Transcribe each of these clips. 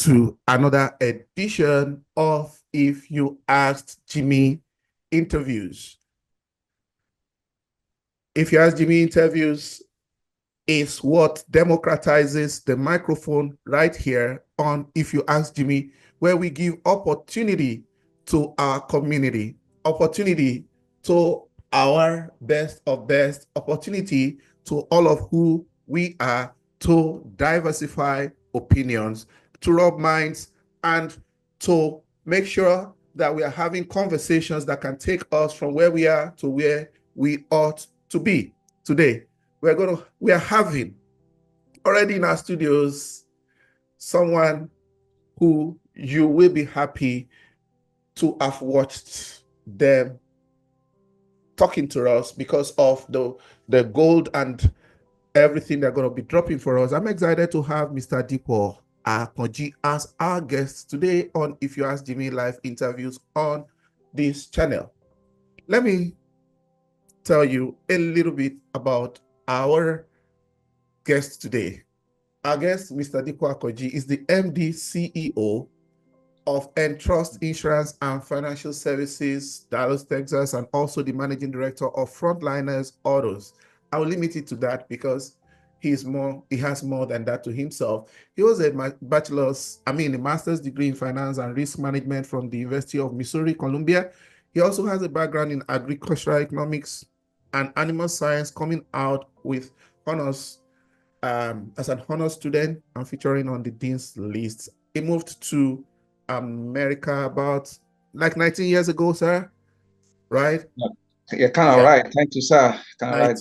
to another edition of If You Asked Jimmy Interviews. If You Asked Jimmy Interviews is what democratizes the microphone right here on If You Ask Jimmy, where we give opportunity to our community, opportunity to our best of best, opportunity to all of who we are to diversify opinions, to rub minds, and to make sure that we are having conversations that can take us from where we are to where we ought to be. Today, we are having already in our studios someone who you will be happy to have watched them talking to us because of the gold and everything they're going to be dropping for us. I'm excited to have Mr. Diaspora.How as our guest today on If You Ask Jimmy live interviews on this channel. Let me tell you a little bit about our guest today. Our guest, Mr. Diaspora.How, is the MD CEO of Entrust Insurance and Financial Services, Dallas, Texas, and also the managing director of Frontliners Autos. I will limit it to that because he has more than that to himself. He was a master's degree in finance and risk management from the University of Missouri, Columbia. He also has a background in agricultural economics and animal science, coming out with honors as an honors student and featuring on the dean's list. He moved to America about like 19 years ago, sir, right? You're kind of right. Thank you, sir. Kind of right.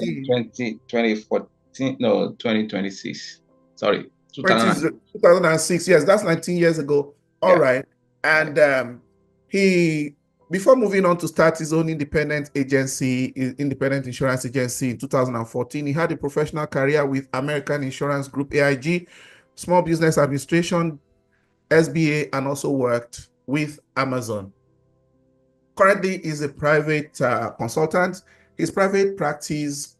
2026. Sorry, 2006. Yes, that's 19 years ago. All right. And before moving on to start his own independent insurance agency in 2014, he had a professional career with American Insurance Group, AIG, Small Business Administration, SBA, and also worked with Amazon. Currently, he's a private consultant. His private practice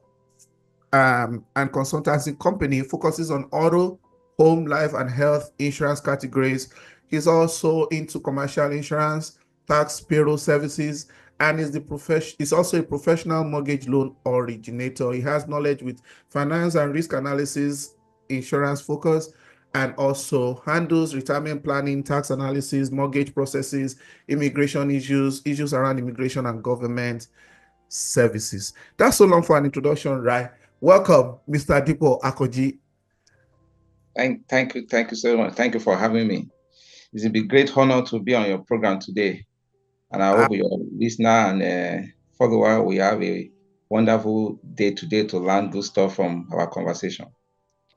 and consultancy company focuses on auto, home, life, and health insurance categories. He's also into commercial insurance, tax, payroll services, and is also a professional mortgage loan originator. He has knowledge with finance and risk analysis, insurance focus, and also handles retirement planning, tax analysis, mortgage processes, immigration issues around immigration and government services. That's so long for an introduction, right? Welcome, Mr. Diaspora.How. Thank you so much. Thank you for having me. It's a great honor to be on your program today. And I hope your listener and follower will have a wonderful day today to learn good stuff from our conversation.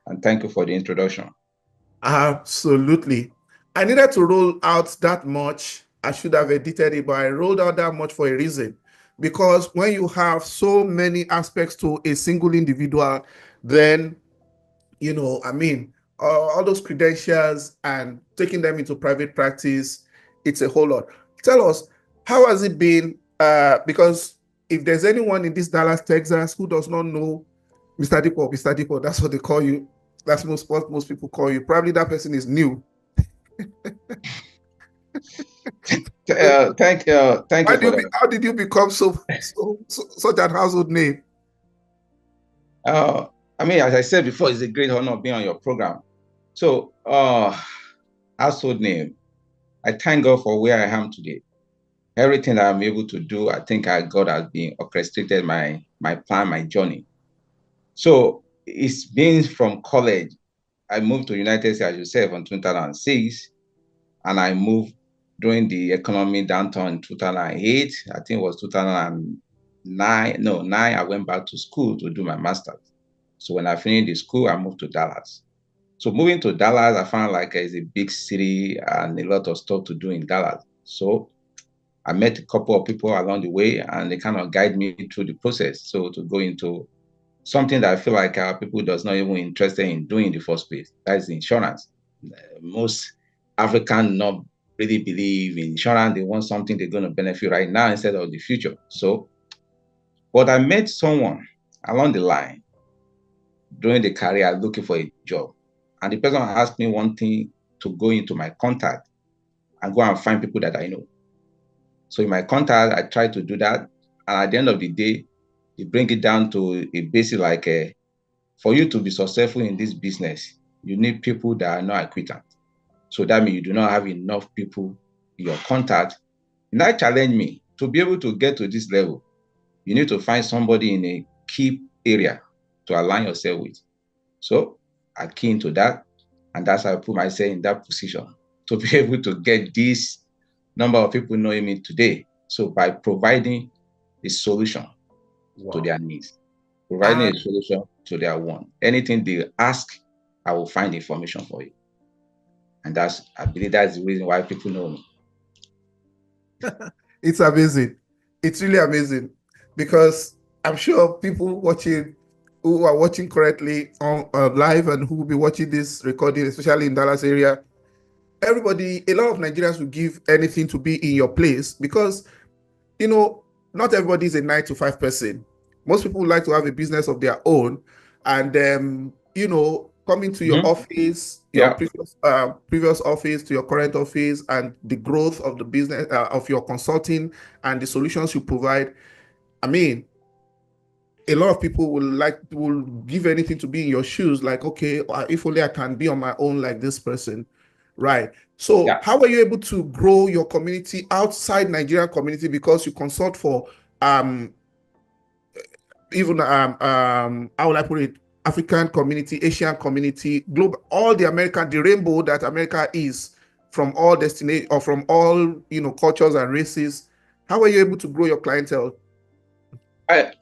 And thank you for the introduction. Absolutely. I needed to roll out that much. I should have edited it, but I rolled out that much for a reason. Because when you have so many aspects to a single individual, then, all those credentials and taking them into private practice, it's a whole lot. Tell us, how has it been? Because if there's anyone in this Dallas, Texas who does not know Mr. Diaspora, that's what they call you. That's what most people call you. Probably that person is new. Thank you. How did you become such a household name? As I said before, it's a great honor being on your program. So, household name. I thank God for where I am today. Everything that I'm able to do, I think God has been orchestrated my plan, my journey. So it's been from college. I moved to United States, as you said, in 2006, and I moved during the economy downturn in 2008. I think it was 2009. No, 9. I went back to school to do my master's. So when I finished the school, I moved to Dallas. So moving to Dallas, I found like it's a big city and a lot of stuff to do in Dallas. So I met a couple of people along the way, and they kind of guide me through the process. So to go into something that I feel like people does not even interested in doing in the first place. That is insurance. Most Africans not really believe in insurance. They want something they're going to benefit right now instead of the future. So, but I met someone along the line during the career looking for a job. And the person asked me one thing to go into my contact and go and find people that I know. So in my contact, I try to do that. And at the end of the day, you bring it down to a basic like for you to be successful in this business, you need people that are not acquainted. So that means you do not have enough people in your contact. And that challenged me to be able to get to this level. You need to find somebody in a key area to align yourself with. So I key into that, and that's how I put myself in that position to be able to get this number of people knowing me today. So by providing a solution to their needs, providing a solution to their want, anything they ask, I will find information for you. And I believe that's the reason why people know me. It's amazing. It's really amazing because I'm sure people who are watching currently on live and who will be watching this recording, especially in Dallas area, a lot of Nigerians will give anything to be in your place because, not everybody is a 9 to 5 person. Most people would like to have a business of their own and, coming to your office, your previous office to your current office, and the growth of the business of your consulting and the solutions you provide. I mean, a lot of people will give anything to be in your shoes. Like, okay, if only I can be on my own like this person, right? So, how are you able to grow your community outside Nigerian community because you consult for even how would I put it? African community, Asian community, global, all the rainbow that America is, from all destinations or from all cultures and races. How are you able to grow your clientele? I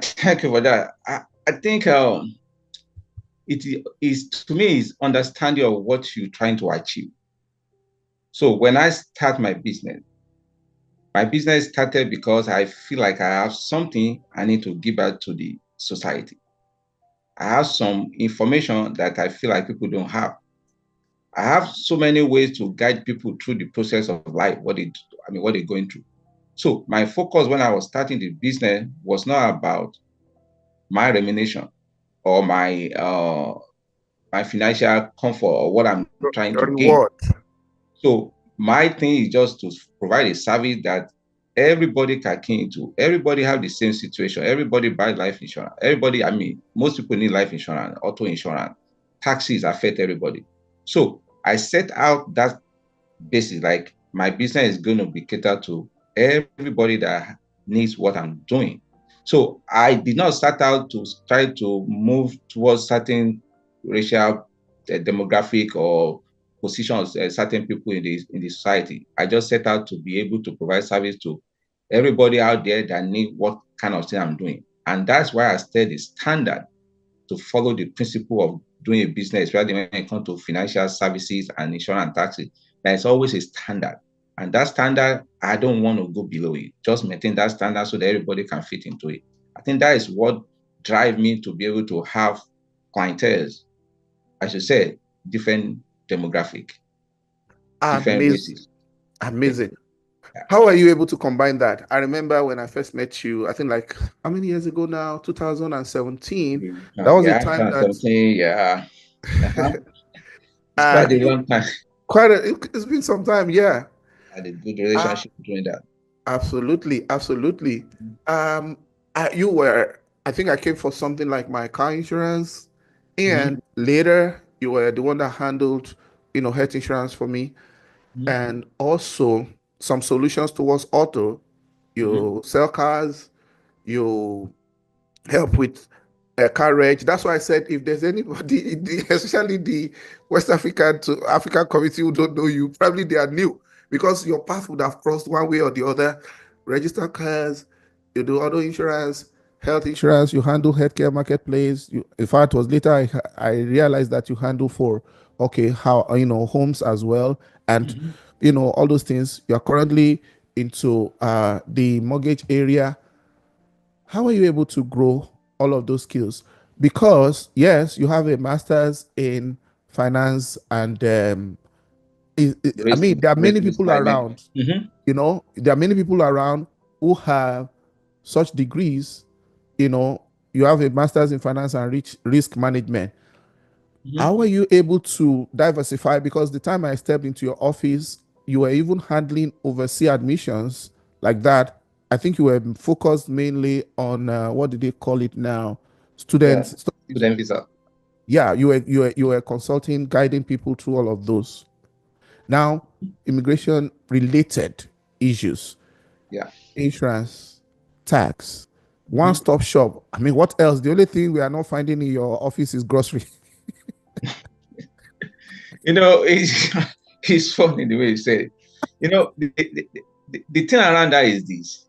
thank you for that. I think it is, to me, is understanding of what you're trying to achieve. So when I start my business started because I feel like I have something I need to give out to the society. I have some information that I feel like people don't have. I have so many ways to guide people through the process of life, what they're going through. So my focus when I was starting the business was not about my remuneration or my financial comfort or what I'm trying to gain. So my thing is just to provide a service that everybody can key into. Everybody have the same situation. Everybody buy life insurance. Most people need life insurance, auto insurance. Taxes affect everybody. So I set out that basis, like my business is going to be catered to everybody that needs what I'm doing. So I did not start out to try to move towards certain racial demographic or positions, certain people in the society. I just set out to be able to provide service to everybody out there that need what kind of thing I'm doing. And that's why I set the standard to follow the principle of doing a business, rather when it comes to financial services and insurance and taxes. There's always a standard. And that standard, I don't want to go below it. Just maintain that standard so that everybody can fit into it. I think that is what drives me to be able to have clientele, I should say, different demographic, different races. Amazing. Yeah. How are you able to combine that? I remember when I first met you, I think like how many years ago now? 2017. That was a time 2017, yeah. It's quite a long time. It's been some time, yeah. I had a good relationship during that. Absolutely. I think I came for something like my car insurance, and later you were the one that handled, health insurance for me, and also some solutions towards auto. You sell cars, you help with car reg. That's why I said if there's anybody, especially the West African to African community who don't know you, probably they are new because your path would have crossed one way or the other. Register cars, you do auto insurance, health insurance, you handle healthcare marketplace. In fact, it was later I realized that you handle homes as well, and all those things. You are currently into the mortgage area. How are you able to grow all of those skills? Because yes, you have a master's in finance, and there are many people around. There are many people around who have such degrees. You have a master's in finance and risk management. How were you able to diversify? Because the time I stepped into your office, you were even handling overseas admissions like that. I think you were focused mainly on what do they call it now? Yeah. Students. Student visa. Yeah, you were consulting, guiding people through all of those. Now, immigration related issues, Yeah. insurance, tax, one-stop shop. I mean, what else? The only thing we are not finding in your office is grocery. It's, it's funny the way you say it. The thing around that is this.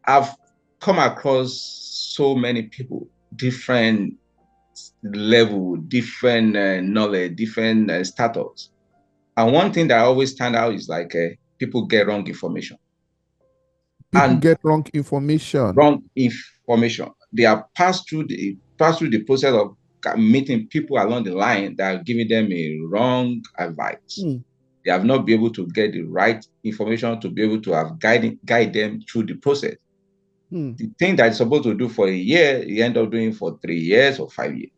I've come across so many people, different level, different knowledge, different status. And one thing that always stand out is like people get wrong information. People get wrong information. They are passed through the process of meeting people along the line that are giving them a wrong advice. They have not been able to get the right information to be able to have guide them through the process. The thing that is supposed to do for a year, you end up doing for 3 years or 5 years.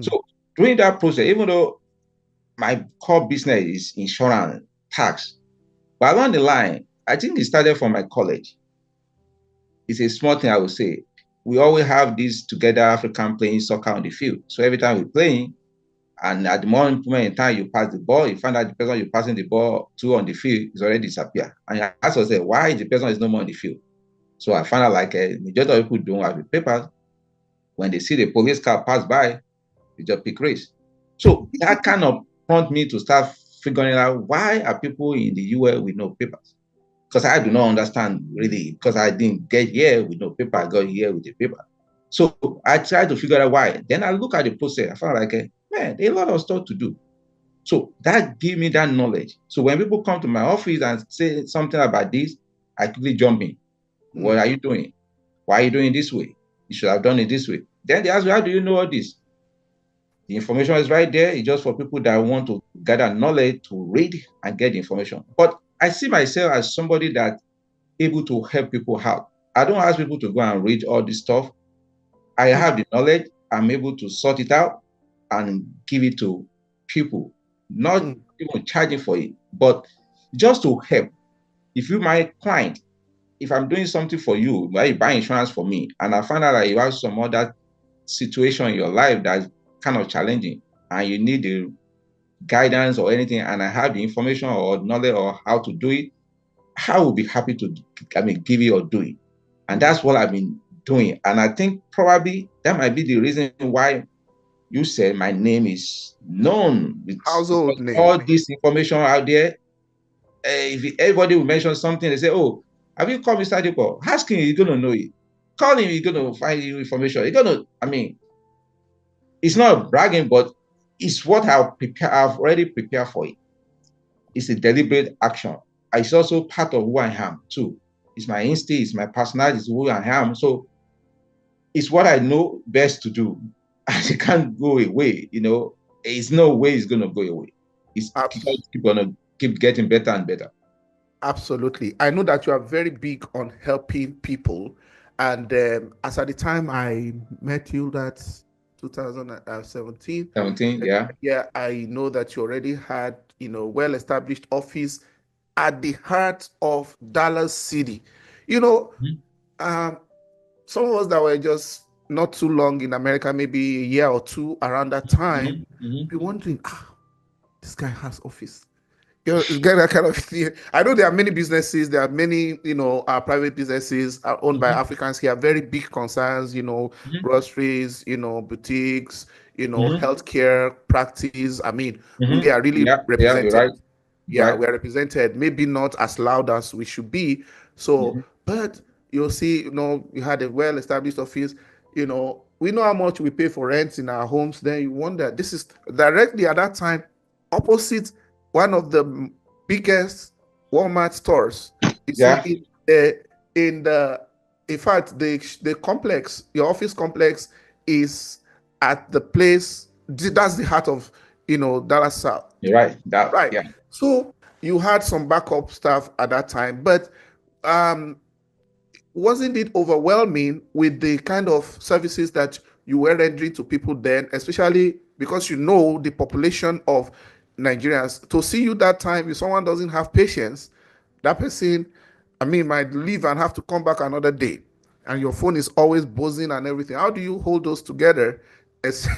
So during that process, even though my core business is insurance, tax, but along the line, I think it started from my college. It's a small thing I would say. We always have this together African playing soccer on the field. So every time we're playing, and at the moment in time you pass the ball, you find out the person you're passing the ball to on the field is already disappeared. And you ask yourself, why the person is no more on the field? So I found out like a majority of people don't have the papers. When they see the police car pass by, they just pick race. So that kind of prompted me to start figuring out why are people in the US with no papers? Because I do not understand really, because I didn't get here with no paper, I got here with a paper. So I tried to figure out why. Then I look at the process, I found like, man, there's a lot of stuff to do. So that gave me that knowledge. So when people come to my office and say something about this, I quickly jump in. What are you doing? Why are you doing it this way? You should have done it this way. Then they ask me, how do you know all this? The information is right there. It's just for people that want to gather knowledge to read and get the information. But I see myself as somebody that able to help people out. I don't ask people to go and read all this stuff. I have the knowledge. I'm able to sort it out and give it to people, not even charging for it, but just to help. If you're my client, if I'm doing something for you, where you buy insurance for me, and I find out that you have some other situation in your life that's kind of challenging, and you need the guidance or anything, and I have the information or knowledge or how to do it, I will be happy to, give it or do it. And that's what I've been doing. And I think probably that might be the reason why you said my name is known with household name. All this information out there. If everybody will mention something, they say, oh, have you called Mr. Adepo? Ask him, you're going to know it. Call him, you're going to find you information. You're going to, it's not bragging, but it's what I've already prepared for it. It's a deliberate action. It's also part of who I am too. It's my instinct, it's my personality, it's who I am. So it's what I know best to do. And it can't go away, It's no way it's gonna go away. It's keep getting better and better. Absolutely. I know that you are very big on helping people. And as at the time I met you, that's 2017. 17, yeah. Yeah, I know that you already had, well-established office at the heart of Dallas City. Some of us that were just not too long in America, maybe a year or two around that time, be wondering, this guy has office. Get that kind of thing. I know there are many businesses, there are many, private businesses are owned by Africans here, very big concerns, groceries, boutiques, healthcare practice. We are really represented. Right. Yeah, we are represented, maybe not as loud as we should be. So, but you'll see, you had a well-established office, we know how much we pay for rent in our homes. Then you wonder, this is directly at that time opposite one of the biggest Walmart stores. You see, in fact, the complex, your office complex is at the place, that's the heart of, Dallas South. You're right. Right. Yeah. So you had some backup staff at that time, but wasn't it overwhelming with the kind of services that you were rendering to people then, especially because you know the population of Nigerians. To see you that time, if someone doesn't have patience, that person, I mean, might leave and have to come back another day. And your phone is always buzzing and everything. How do you hold those together, as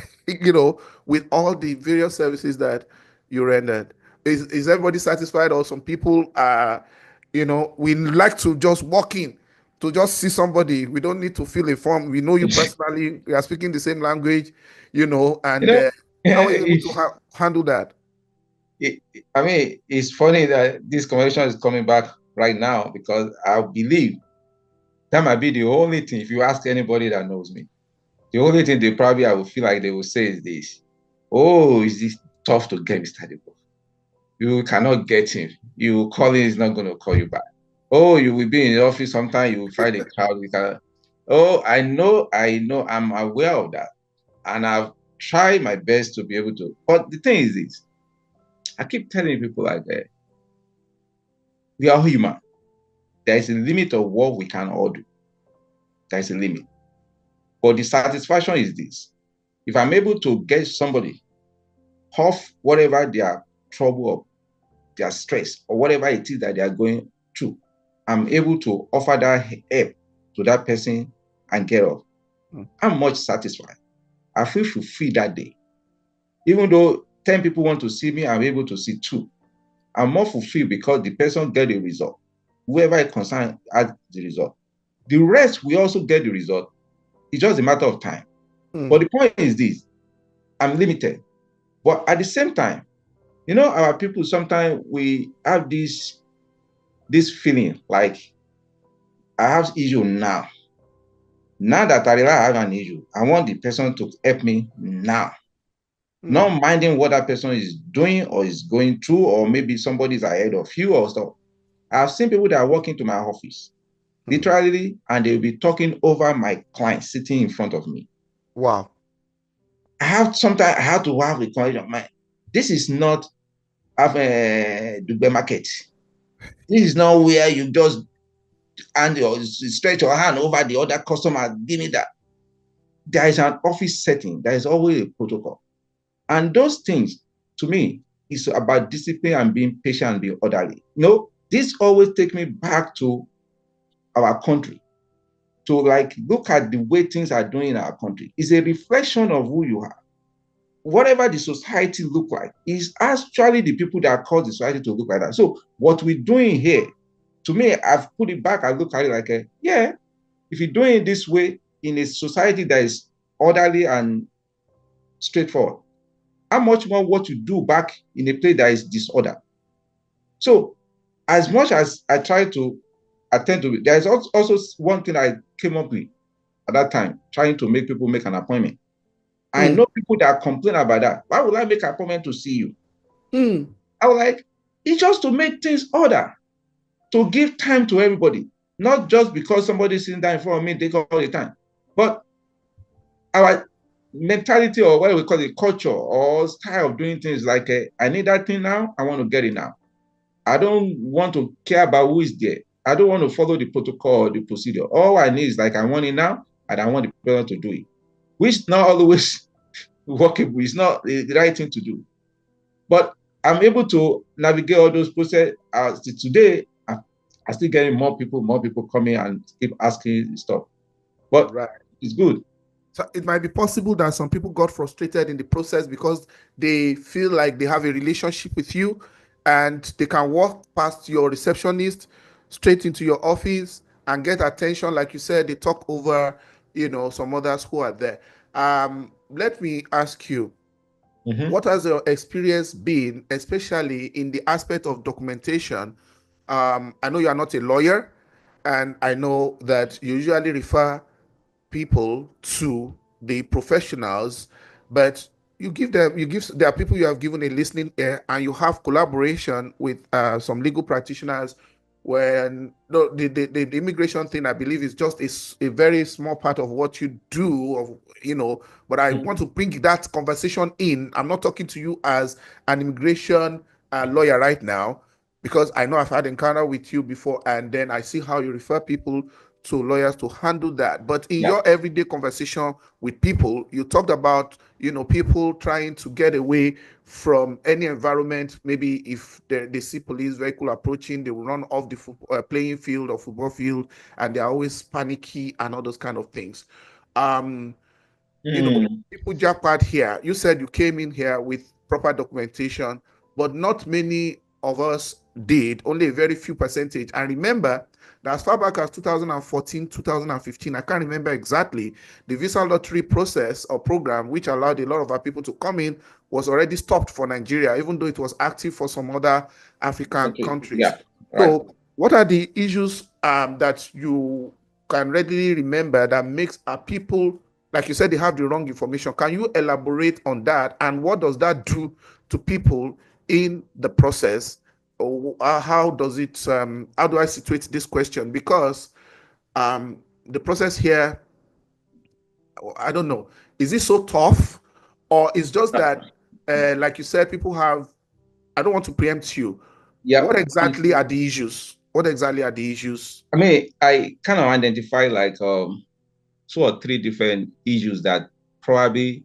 with all the various services that you rendered? Is everybody satisfied, or some people are, we like to just walk in to just see somebody. We don't need to fill a form. We know you personally. We are speaking the same language, You and know, how are you able to it's, handle that? I mean, it's funny that this conversation is coming back right now because I believe that might be the only thing. If you ask anybody that knows me, the only thing I would feel like they will say is this: "Oh, is this tough to get Mr. Debo? You cannot get him. You call him, he's not going to call you back. Oh, you will be in the office sometime, you will find a crowd. You can. Oh, I know, I'm aware of that. And I've tried my best to be able to. But the thing is this, I keep telling people like that, we are human. There is a limit of what we can all do. There is a limit. But the satisfaction is this. If I'm able to get somebody off whatever their trouble or their stress or whatever it is that they are going through, I'm able to offer that help to that person and get off. I'm much satisfied. I feel fulfilled that day. Even though 10 people want to see me, I'm able to see 2. I'm more fulfilled because the person get the result. Whoever is concerned has the result. The rest, we also get the result. It's just a matter of time. But the point is this, I'm limited. But at the same time, our people, sometimes we have this feeling like I have issue now. Now that I realize I have an issue, I want the person to help me now. Not minding what that person is doing or is going through, or maybe somebody's ahead of you or stuff. I've seen people that walk into my office, literally, and they'll be talking over my client sitting in front of me. Wow. I have to have a conversation of mine. This is not a Dugbe market. This is not where you just stretch your hand over the other customer, give me that. There is an office setting. There is always a protocol. And those things, to me, is about discipline and being patient and being orderly. This always takes me back to our country, to look at the way things are doing in our country. It's a reflection of who you are. Whatever the society look like is actually the people that cause the society to look like that. So what we're doing here, to me, I've put it back, I look at it like, if you're doing it this way in a society that is orderly and straightforward, how much more what you do back in a place that is disorder? So as much as I try to attend to it, there's also one thing I came up with at that time, trying to make people make an appointment. I know people that complain about that. Why would I make an appointment to see you? I was like, it's just to make things order, to give time to everybody, not just because somebody's sitting down in front of me, take all the time. But our mentality, or what we call it, culture or style of doing things, like I need that thing now, I want to get it now. I don't want to care about who is there. I don't want to follow the protocol or the procedure. All I need is I want it now, and I want the person to do it, which not always workable. It's not the right thing to do. But I'm able to navigate all those processes. Today, I'm still getting more people coming and keep asking stuff. But it's good. So it might be possible that some people got frustrated in the process because they feel like they have a relationship with you and they can walk past your receptionist straight into your office and get attention. Like you said, they talk over, some others who are there. Let me ask you, what has your experience been, especially in the aspect of documentation? I know you are not a lawyer, and I know that you usually refer people to the professionals, but there are people you have given a listening ear, and you have collaboration with some legal practitioners. When the immigration thing, I believe, is just a very small part of what you do, but I want to bring that conversation in. I'm not talking to you as an immigration lawyer right now, because I know I've had encounter with you before, and then I see how you refer people to lawyers to handle that. But in Yeah. your everyday conversation with people, you talked about, people trying to get away from any environment. Maybe if they see police vehicle approaching, they will run off the playing field or football field, and they're always panicky and all those kind of things. People jackpot here. You said you came in here with proper documentation, but not many of us did, only a very few percentage. And remember that as far back as 2014, 2015, I can't remember exactly, the visa lottery process or program, which allowed a lot of our people to come in, was already stopped for Nigeria, even though it was active for some other African countries. Yeah, right. So what are the issues that you can readily remember that makes our people, like you said, they have the wrong information? Can you elaborate on that? And what does that do to people in the process? Or how does it, how do I situate this question? Because the process here, I don't know, is it so tough? Or is just that, like you said, people have, I don't want to preempt you. Yeah. What exactly are the issues? What exactly are the issues? I mean, I kind of identify like 2 or 3 different issues that probably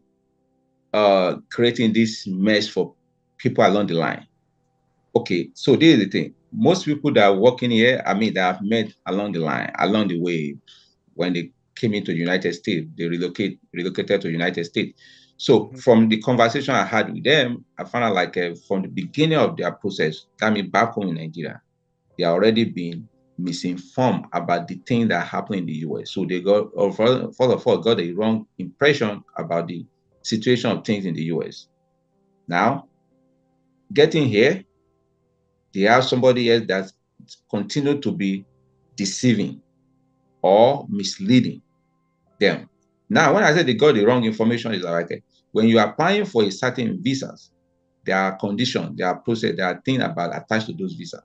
creating this mess for people along the line. Okay, so this is the thing. Most people that are working here, I mean, that I've met along the line, along the way, when they came into the United States, they relocated to the United States. So from the conversation I had with them, I found out like from the beginning of their process, coming back home in Nigeria, they are already been misinformed about the things that happen in the US. So they got, first of all, got a wrong impression about the situation of things in the US. Now, getting here, they have somebody else that continued to be deceiving or misleading them. Now, when I say they got the wrong information, is like when you are applying for a certain visas, there are conditions, there are process, there are things about attached to those visas.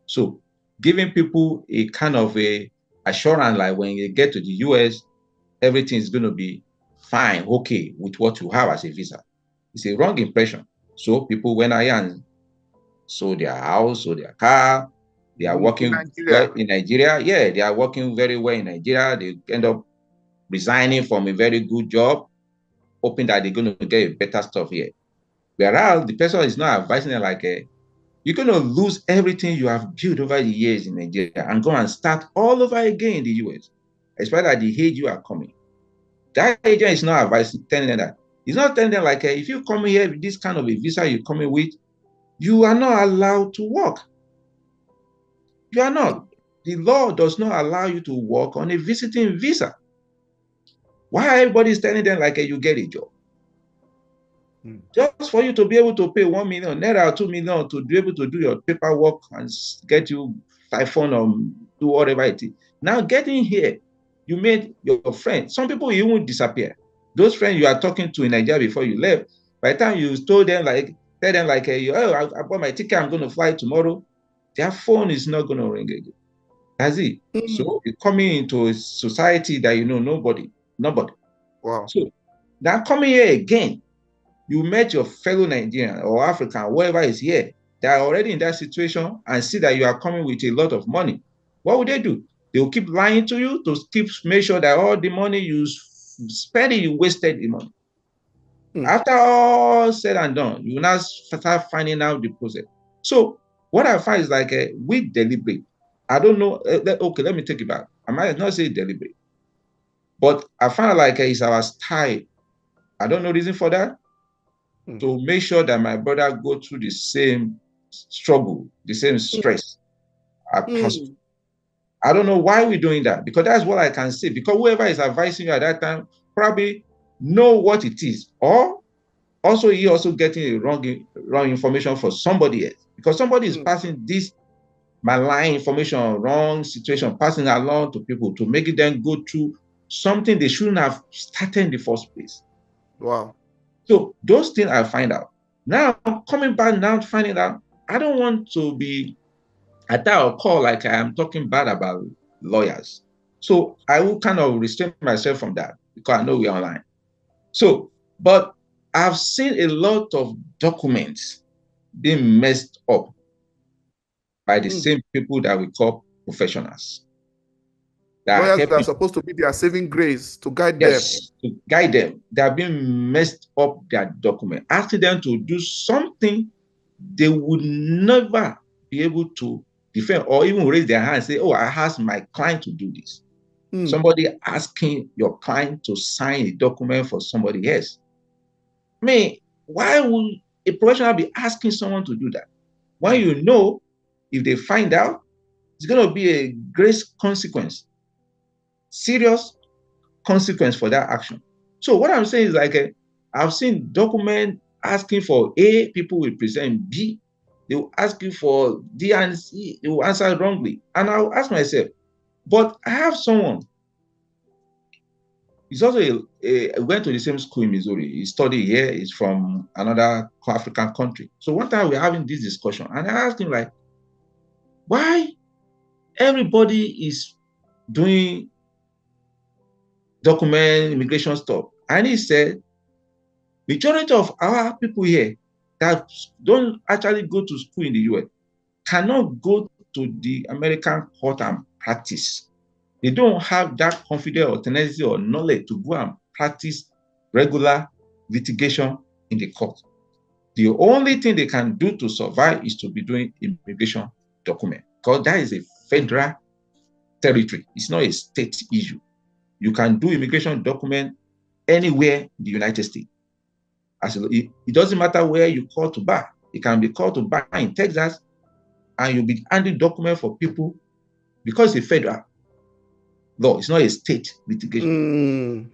So giving people a kind of a assurance, like when you get to the US, everything is going to be fine, okay, with what you have as a visa. It's a wrong impression. So people went ahead and sold their house, sold their car. They are working well in Nigeria. Yeah, they are working very well in Nigeria. They end up resigning from a very good job, hoping that they're going to get better stuff here. Whereas the person is not advising them like, you're going to lose everything you have built over the years in Nigeria and go and start all over again in the US, especially at the age you are coming. That agent is not advising, telling them that. He's not telling them like, if you come here with this kind of a visa you're coming with, you are not allowed to work. You are not. The law does not allow you to work on a visiting visa. Why everybody is telling them like, you get a job? Just for you to be able to pay 1 million naira or 2 million to be able to do your paperwork and get you iPhone or do whatever it is. Now getting here, you made your friend. Some people even disappear. Those friends you are talking to in Nigeria before you left, by the time you told them like, tell them like, oh, I bought my ticket, I'm going to fly tomorrow, their phone is not going to ring again. That's it. So you're coming into a society that you know nobody. Wow. So now coming here again, you met your fellow Nigerian or African, whoever is here, they are already in that situation and see that you are coming with a lot of money. What would they do? They will keep lying to you to make sure that all the money you spent, you wasted the money. After all said and done, you will now start finding out the process. So what I find is like we deliberate. I don't know. Okay, let me take it back. I might not say deliberate, but I find like it's our style. I don't know the reason for that. To make sure that my brother go through the same struggle, the same stress I passed. I don't know why we're doing that, because that's what I can say. Because whoever is advising you at that time probably know what it is, or also he also getting a wrong information for somebody else, because somebody is passing this malign information, wrong situation, passing along to people to make them go through something they shouldn't have started in the first place. Wow. So those things I find out. Now, coming back now, finding out, I don't want to be at that call like I am talking bad about lawyers. So I will kind of restrain myself from that because I know we're online. So, but I've seen a lot of documents being messed up by the same people that we call professionals. that are Lawyers that are helping. supposed to be their saving grace to guide them. Yes, to guide them. They have been messed up their document, asking them to do something they would never be able to defend or even raise their hand and say, oh, I asked my client to do this. Somebody asking your client to sign a document for somebody else. I mean, why would a professional be asking someone to do that? When you know, if they find out, it's going to be a great consequence, serious consequence for that action. So what I'm saying is like, I've seen document asking for A, people will present B, they will ask you for D and C, they will answer wrongly. And I'll ask myself, but I have someone, he's also went to the same school in Missouri. He studied here, he's from another African country. So one time we're having this discussion and I asked him like, why everybody is doing document immigration stuff? And he said, majority of our people here that don't actually go to school in the US cannot go to the American court and practice. They don't have that confidence or tenacity or knowledge to go and practice regular litigation in the court. The only thing they can do to survive is to be doing immigration document, because that is a federal territory. It's not a state issue. You can do immigration document anywhere in the United States. It doesn't matter where you call to bar. It can be called to bar in Texas, and you'll be handing document for people because it's a federal law. It's not a state litigation.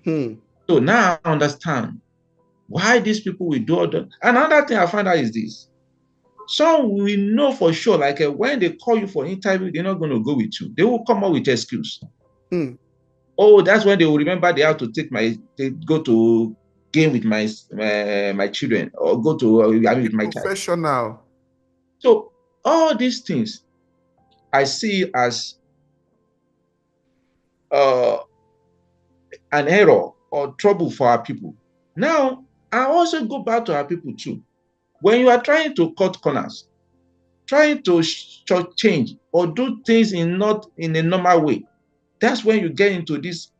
So now I understand why these people will do all that. Another thing I found out is this. Some will know for sure, like when they call you for interview, they're not going to go with you. They will come up with excuse. Oh, that's when they will remember they have to go to game with my children, or go to with my professional child. So all these things I see as an error or trouble for our people. Now, I also go back to our people too. When you are trying to cut corners, trying to change or do things not in a normal way, that's when you get into these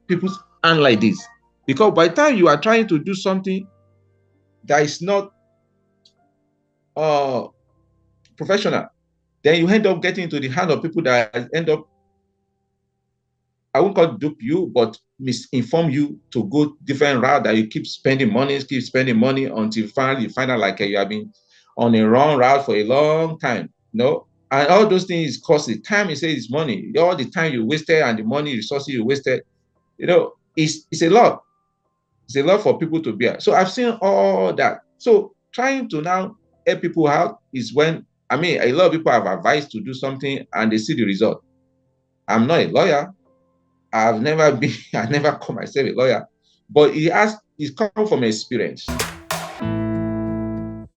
people's hand like this. Because by the time you are trying to do something that is not professional, then you end up getting into the hand of people that end up, I won't call dupe you, but misinform you to go different route, that you keep spending money until finally you find out like you have been on a wrong route for a long time. No, and all those things cost the time. You say it's money. All the time you wasted and the money resources you wasted, it's a lot. It's a lot for people to bear. So I've seen all that. So trying to now help people out is when, a lot of people have advised to do something and they see the result. I'm not a lawyer. I never call myself a lawyer, but it's come from experience.